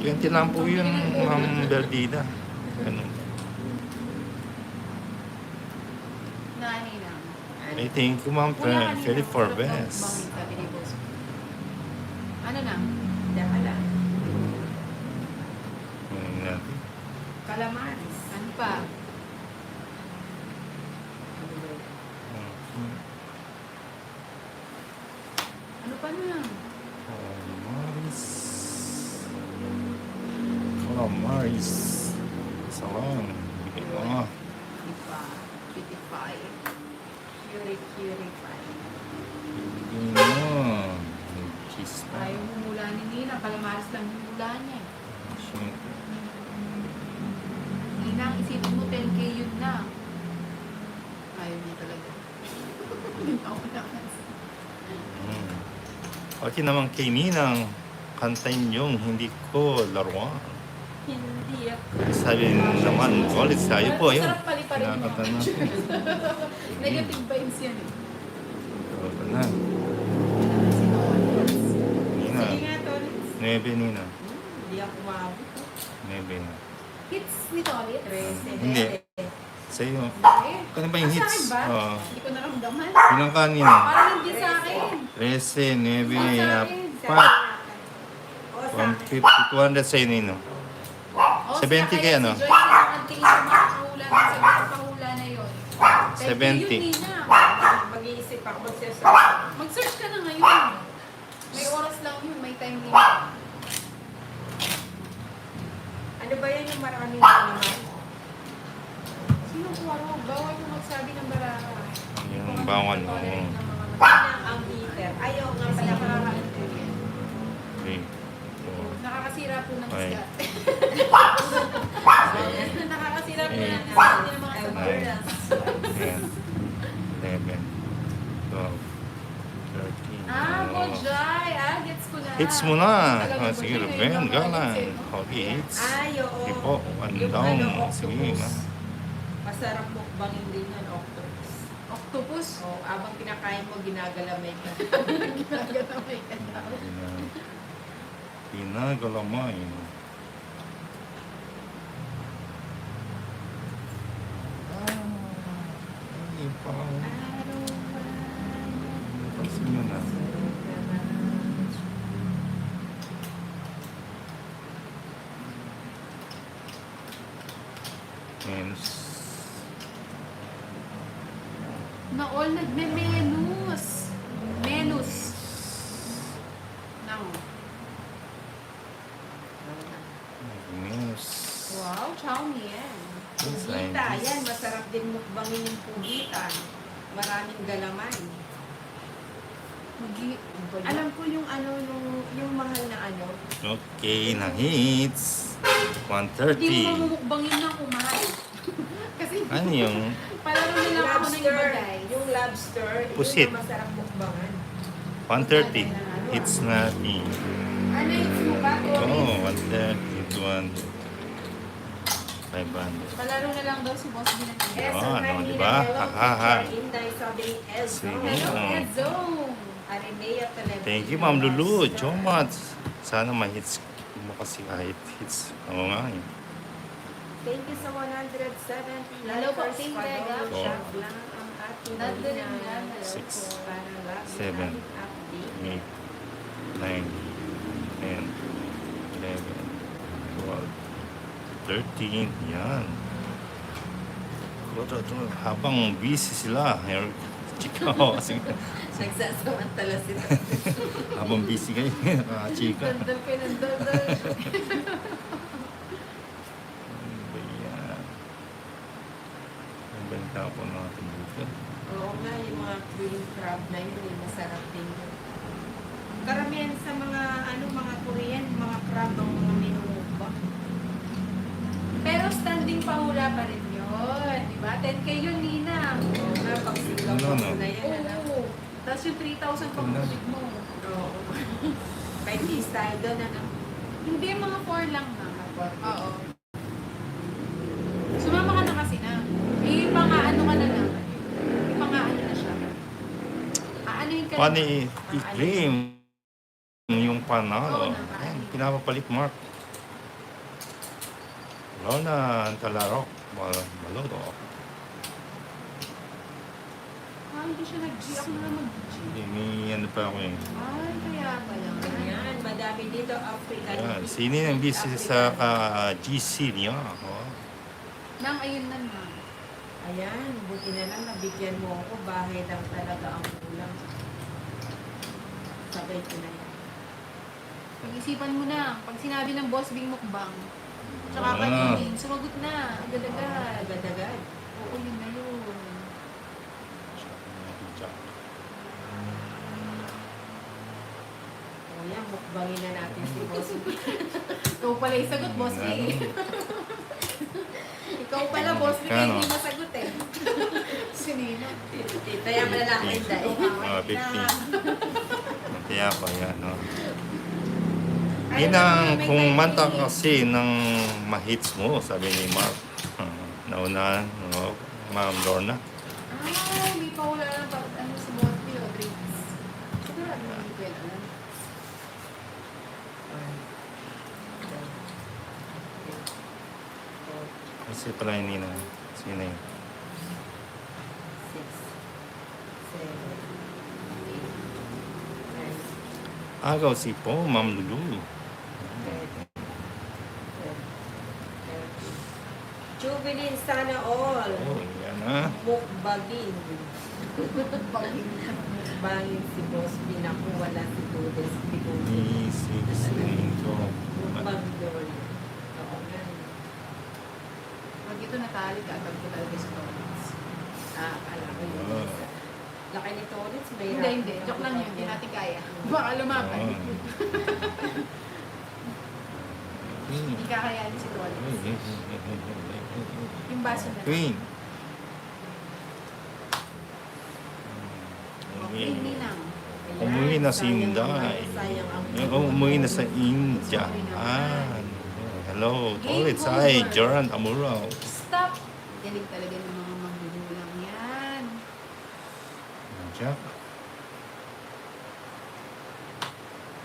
20 lang po yun, Ma'am Berdida. Ano, Nani lang. I think Ma'am Kuya kanina, Felipe sarap daw Forbes. bangin, sabi ni Boss. Ano na? Daka lang. Ano natin? Calamares. Ano pa? Ano pa na? Calamaris. Calamaris. Salam. Bigay mo. Ipa. Cutify. Purify. Bigay mo. Cheese pa. Ayaw humula ni Nina. Calamares lang humula niya. Siyempre. Nina, ang isipin mo 10K yun na. Ayaw niya talaga. Ako na kasi. Okay naman kay Ninang, kantayin yung hindi ko laruan. Hindi ako. Sabi naman, ulit tayo po. Ayun. Sarap pali-pali mo. Kinakanta natin. Negative vibes yan eh. Ito na. Nina. Sige nga, Tolis. 9 Nina. Hindi ako mabot. 9 na. Hits ni Tolit? 13. Hindi. Sa'yo. Ano ba yung Sa hits? akin ba? Oo. Hindi ko naramdaman. Ilang kanina? Parang hindi sa akin. 13, 9, Sa 4, O, sa 150, 200 sa'yo Nino. O, 70 sa kaya, akin, no? Si Joyce yung nagtingin sa mga kahula. Sa mga kahula na yun. 70. Yun, Nina. mag-iisip ako magsasabi. Mag-search ka na ngayon. May oras lang yun. May time limit. Ano ba yan yung maraming naman? Sinong kuwaro? Bawal mo magsabi ng baraka. Yung bawal mo. Tolerate ng mga Ang heater. Ayaw nga Kasi pala nakaka-interview. 3, Nakakasira po ng Ay. isda. Nakakasira po ng Eh. isda ng mga sabaw. 10, 11, 12, 13. Ah, Bojay! Ah, gets ko na. Hits mo na. Talaga, Ah, sige, Bojay, Ben, ngayon lang galan. hits eh, no? Okay, hits. Ay, oo. Sige po, one Yung down. ano, Sige, octopus. ma. Masarap mukbangin din yan, octopus. Octopus? O, abang kinakain mo, ginagalamay ka. Nagatamay ka daw. Pinagalamay. Ay, parang... Pansin mo na. Menos. Na all nagme-menus. Menus. Now. Menos. Wow, chow mein. Pugita, yan. Masarap din mukbangin yung pugitan. Maraming galamay. Alam ko yung ano, yung mahal na ano. Okay, na hits. Hindi mo 130. mamumukbangin na kumahal. Kasi Ano yung palaro na lang ako ng iba, Lobster, guys. yung lobster, Pusit. yun ang masarap mukbangan. 130? Hits na ni. Ano yung suka? Oh, 130 to 500. Palaro na lang daw si Boss Binang. Oh, ano, di ba? Ha. Inday sabi Elzo. Sige. Hello, Oh. Edzo. Arinea Television. Thank you, Ma'am Lulu. So much. Sana ma-hits mo kasi kahit hits. Oo nga eh. Thank you sa 170 Hello po, likers. Team Pag-follow Vega. siya lang ang ating Nandun ina. yan. Hello Six. po. Para lagi 7, namin update. 8, 9, 10, 11, 12, 13. Yan. Ito, habang busy sila. Chika ako kasi Nagsasamantala sila. habang busy kayo, nakachika. Daldal kayo ng daldal. Ano ba yan? Ang benta po natin dito. Oo nga, yung mga green crab na yun, yung masarap din yun. Karamihan sa mga, mga Korean, mga crab ang mga minumukbang. Pero standing pahula pa rin yun. Diba? 10K yun, Nina. Oo nga, pag sigaw Ano, no? na yan, Oo. Tapos yung 3,000 pang Tingnan. tubig mo. Oo. May fees tayo doon, Hindi, mga 4 lang na. Oo. Sumama ka na kasi na. Ipang-ano ka na lang. Ipang-ano na siya. Aanuin ka Paano na. i-claim yung Oo panalo? naman. Ayan, pinapapalit Mark. Lorna Talarok. Malolo. Hindi siya nag-G. Ako na lang mag-G. May ano pa ako eh. Ay, kaya pala. Ayan, madami dito, African. Ayan, sino yung busy sa GC niya? Oh. Nang ayun na na. Ayan, buti na lang nabigyan mo ako. Bahay lang talaga ang kulang. Sabay ko na yan. Pag-isipan mo na. Pag sinabi ng boss, Bing mukbang. Tsaka Ah. kaninin, sumagot na. Agad-agad. Agad-agad. Oo, yun na yun. O yan, mukbangin na natin si Boss. Ikaw pala yung sagot, boss B. Ikaw pala, boss B, Kano? hindi masagot eh. Sinino? Taya mo na lang kayo dahil. 50. Kaya pa yan, no? Ay, Yun ang may kung time manta eh. kasi ng mahits mo, sabi ni Mark. Nauna, no? Ma'am Lorna. Ay, may paula lang pa. Ano si boss B o drinks? Sigurado na hindi ko yan alam. Kasi pala yun nina. Sino yun? 6, 7, 8, 9, Agaw si po, Ma'am Lulu. 10, 11, 12. Jubilin sana all. Oh, yan ah. Mukbagin. Mukbangin si Boss B. Naku, wala si Todes. Mukbang doon. Oo nga. Pag ito natali ka, tag ko talaga sa toilets. Akala ko yun. Laki ni Todes, may Hindi. Joke lang yun. Hindi natin kaya. Baka lumaban. Hindi kakayanin si toilets. Yung baso na lang. Queen. Okay, Ninang. Umuwi na si Inday. Umuwi na sa India. Hello. Toilets. Hi, Joran Amuro. Stop! Galing talaga ng mga magugulang yan. Jack.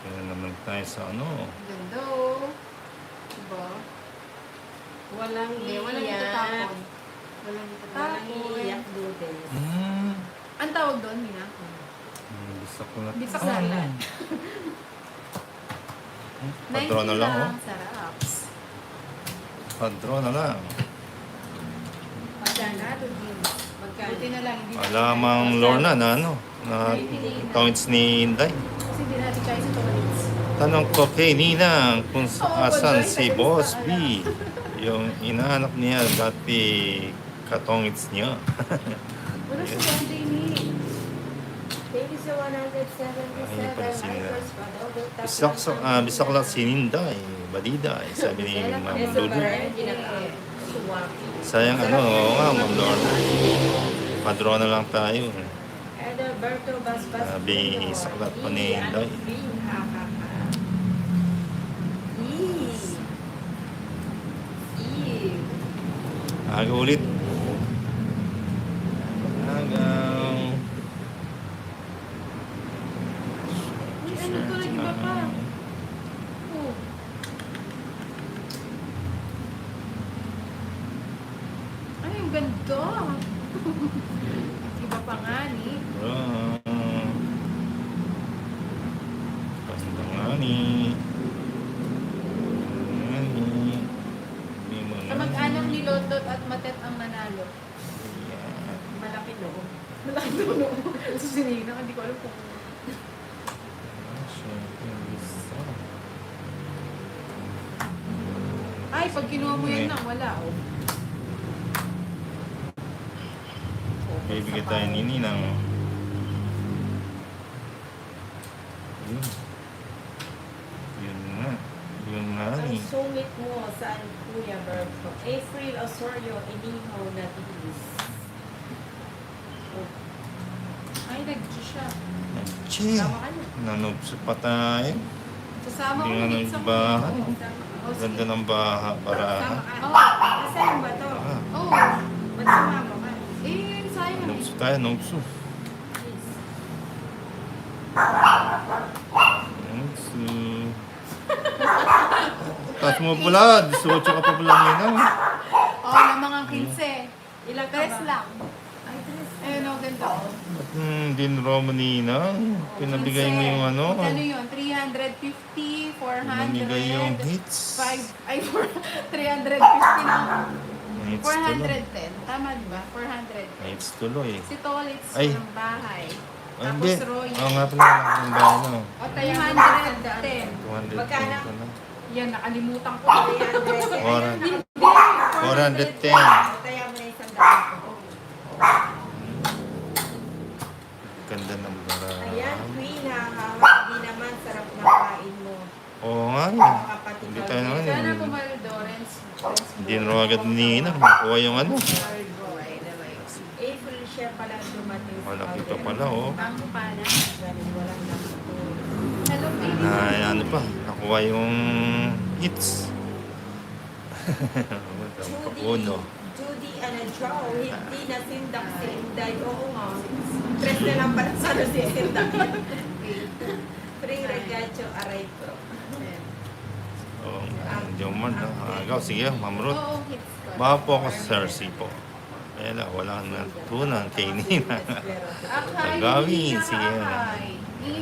Kaya naman tayo sa ano. Ganda oh. Diba? Walang Hindi, walang iiyak. itatapon. Walang Walang itatapon. iiyak Todes. Ang tawag doon, Nina? Bisa ko na. Bisa salad. Padro na lang, oh. Sarap. Padro na lang. Magkano, Jim? Magkano? Buti na lang. Hindi Alamang Lorna na ano. Na toilets ni Inday. Kasi hindi natin kaya sa toilets. Tanong ko kay Nina kung asan Joy, si tagal Boss sa B. Yung inahanap niya dati katongits niya. Wala si Sunday ni. Thank you sa 177. Ayun pala si Nina. Bisok Bisaklat si Ninday. Badida. Sabi ni Ma'am Lulu. Sayang ano, oo nga, Ma'am Lorna. Padro na lang tayo. Adalberto Basbas. Sabi, saklat pa ni Inday. Aga ulit. Agaw. Uy, ano ko lang iba pa? Oh. Ay, ang ganda. Iba pa nga ni. Ganda nga ni. Kamag-anak ni Lotot at Matet ang nanalo. Malaki loob. Malaki doon. So, sinina, hindi ko alam kung... Ay, pag kinuha mo yan lang, wala. Oh. Bibigyan tayo ni Ninang. Yun. Yun nga. Yun nga Ang ni. sungit mo saan Kuya Berto? April Osorio, Inihaw na Tilis. Ay, nag-G siya. Che. Tama ka na. Nanubso pa tayo. Sasama ko Hindi nga din sa nagbahan. Oh, Ganda sige. ng barahan. Tama ka. Oh. Nasaan ba to? Oh. Ba't sumama ka? Eh, sayang eh. Nubso tayo, nubso. Please. Nubso. Tapos mo pala, 18 ka pa pala nina. Oh, na mga 15. Ilang ka Tres ba? lang. Ay, tres. Ayun o, ganda o. Ba't din Roma nina? Pinabigay mo yung ano. Ano yun? 350, 400, Pinamigay yung hits. 5, ay, 350 na. Hits tuloy. 410. Tama diba? 410. Hits tuloy. Si Tolitz Ay. ng bahay. Ay, hindi. Tapos Roy. Oo nga pala, ang bayan o. O, tayo 210. 200 Magkano? ka na. Yan, nakalimutan ko. 300. Oran. Hindi. 410. Tayo mo na isang daan. Ganda ng bara. Ayan, Queen, hindi naman sarap ng kain mo. Oo nga yun. Kapatid Hindi ko. tayo naman Sana yun. pumaldo, Renz. Hindi na agad nina. Makuha yung ano. April siya pala dumating. Wala kita pala oh. Bango pala. Walang nakuha. Hello, baby. Ay, ano pa. Nakuha yung hits. Papuno. Judy Anadrao, hindi na sindak si Inday. Oo nga. Tres na lang pala sa si Sindak. Pring regacho, aray ko. Oo, Jomar. Agaw, sige, Ma'am Ruth. Oo, hits ko. Baka po ako sa Cersei po. Kaya lang, wala na tunan kay Nina. Akay, Gawin, hindi ka sige. akay. Hindi ka